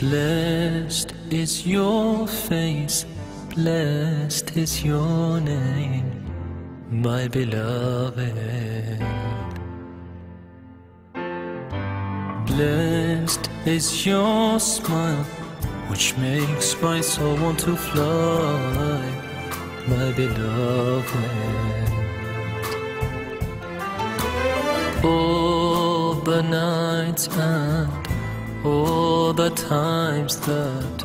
Blessed is your face, blessed is your name, my beloved. Blessed is your smile, which makes my soul want to fly, my beloved. All the nights and all the times that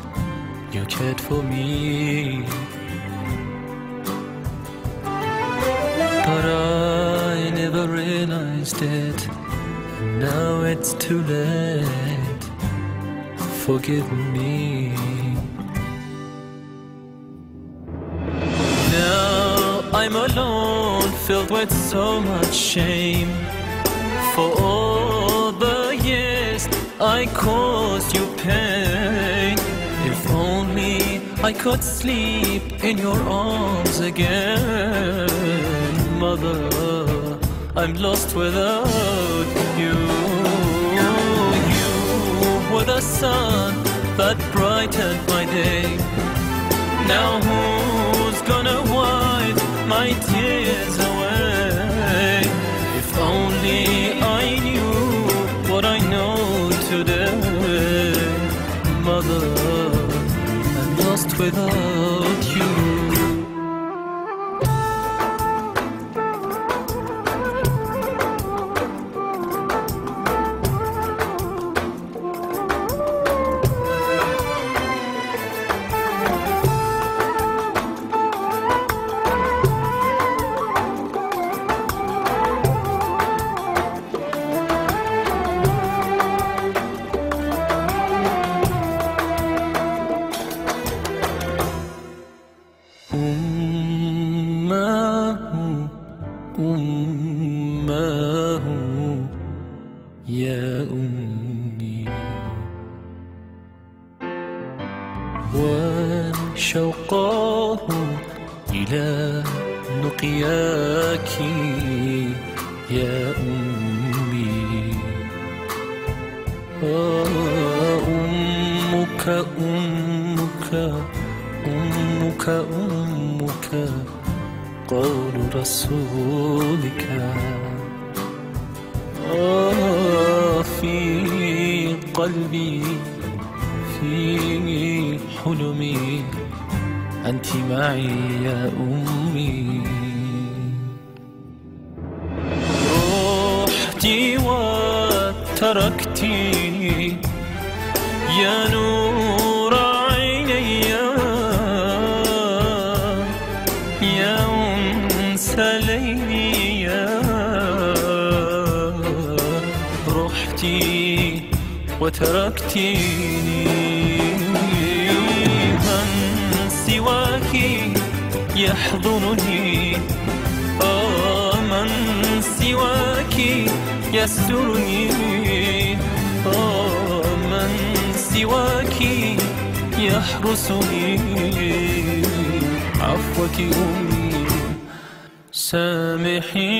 you cared for me, but I never realized it, and now it's too late. Forgive me. Now I'm alone, filled with so much shame, for all the years I caused you pain. If only I could sleep in your arms again. Mother, I'm lost without you. You were the sun that brightened my day. Now who's gonna wipe my tears away? If only I knew what I know today. Mother, I'm lost without you. أمه يا أمي، وشوقه إلى لقياك يا أمي. أمك أمك أمك أمك قول رسولك. في قلبي في حلمي أنت معي يا أمي. رحتي وتركتيني يا نور عيني، يا أنس ليلي. رحتي وتركتيني، من سواك يحضنني، من سواك يسترني، من سواك يحرسني. عفوك أمي سامحيني.